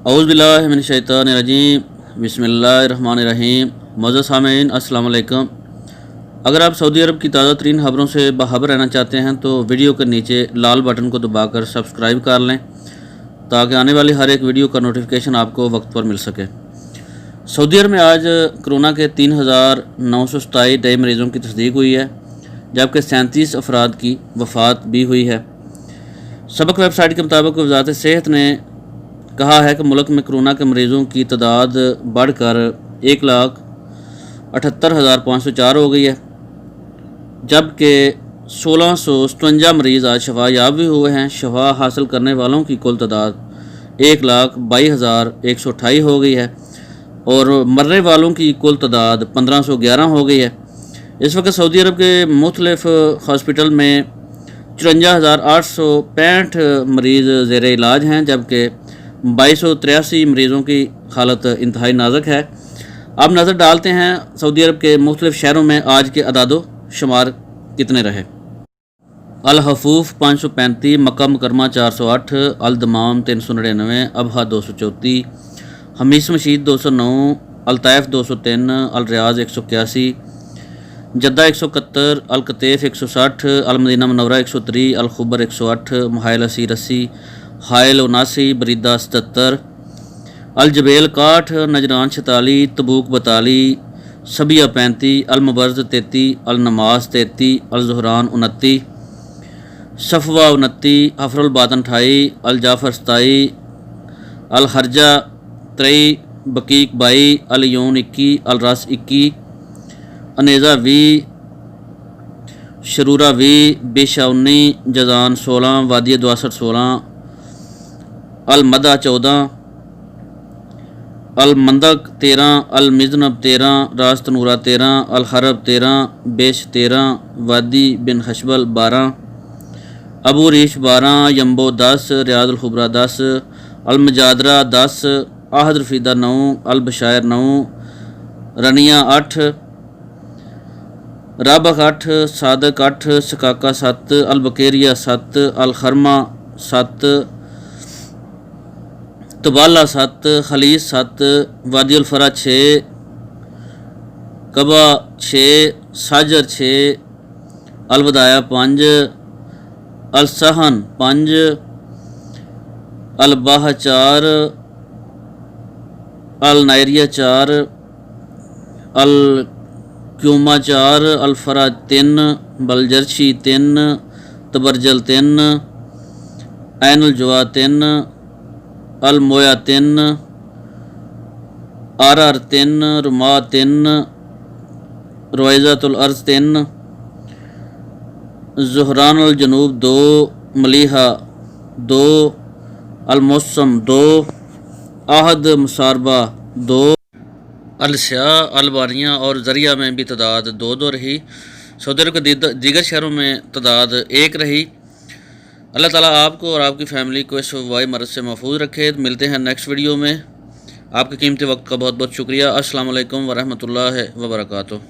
اعوذ باللہ من الشیطان الرجیم بسم اللہ الرحمن الرحیم۔ معزز سامعین السلام علیکم۔ اگر آپ سعودی عرب کی تازہ ترین خبروں سے باخبر رہنا چاہتے ہیں تو ویڈیو کے نیچے لال بٹن کو دبا کر سبسکرائب کر لیں تاکہ آنے والی ہر ایک ویڈیو کا نوٹیفیکیشن آپ کو وقت پر مل سکے۔ سعودی عرب میں آج کرونا کے 3927 نئے مریضوں کی تصدیق ہوئی ہے، جبکہ 37 افراد کی وفات بھی ہوئی ہے۔ سبق ویب سائٹ کے مطابق وزارت صحت نے کہا ہے کہ ملک میں کرونا کے مریضوں کی تعداد بڑھ کر 1,78,504 ہو گئی ہے، جبکہ 1657 مریض آج شفا یاب بھی ہوئے ہیں۔ شفا حاصل کرنے والوں کی کل تعداد 1,22,128 ہو گئی ہے اور مرنے والوں کی کل تعداد 1,511 ہو گئی ہے۔ اس وقت سعودی عرب کے مختلف ہاسپٹل میں 54,865 مریض زیر علاج ہیں، جبکہ 2283 مریضوں کی حالت انتہائی نازک ہے۔ اب نظر ڈالتے ہیں سعودی عرب کے مختلف شہروں میں آج کے اعداد و شمار کتنے رہے۔ الحفوف 535، مکہ مکرمہ 408، الدمام 399، ابہا 234، حمیس مشید 209، الطائف 203، الریاض 181، جدہ 171، القطیف 160، المدینہ منورہ 130، الخبر 108، محائل اسیر 80، حائل 79، بریدہ 77، الجبیل 61، نجران 46، تبوک 42، سبیہ 35، المبرز 33، النماس 33، الزہران 29، صفوہ 29، حفر الباطن 28، الجعفر 27، الحرجہ 23، بقیق 22، العیون 21، الرس 21، انیزہ 20، شرورہ 20، بیشہ 19، جزان 16، وادی دواسر 16، المدہ 14، المندق 13، المزنب 13، راس تنورہ 13، الحرب 13، بیش 13، وادی بن حشبل 12، ابو ریش 12، یمبو 10، ریاض الخبرہ 10، المجادرہ 10، آہد رفیدہ 9، البشائر 9، رنیہ 8، رابغ 8، صادق 8، سکاکہ 7، البکیریہ 7، الخرمہ 7، تبالہ 7، خلیص 7، وادی الفرا 6، کبا 6، ساجر 6، الوداع 5، السہن 5، الباہ 4، النائریہ 4، الکیومہ 4، الفرا 3، بلجرشی 3، تبرجل 3، عین الجوا 3، المویا 3، آرار 3، رما 3، رویزۃ الارض 3، زہران الجنوب 2، ملیحہ 2، الموسم 2، آہد مساربہ 2، السیاء، البانیہ اور ذریعہ میں بھی تعداد 2 رہی۔ سعودی عرب کے دیگر شہروں میں تعداد 1 رہی۔ اللہ تعالیٰ آپ کو اور آپ کی فیملی کو اس وبائی مرض سے محفوظ رکھے۔ ملتے ہیں نیکسٹ ویڈیو میں۔ آپ کے قیمتی وقت کا بہت بہت شکریہ۔ السلام علیکم ورحمۃ اللہ وبرکاتہ۔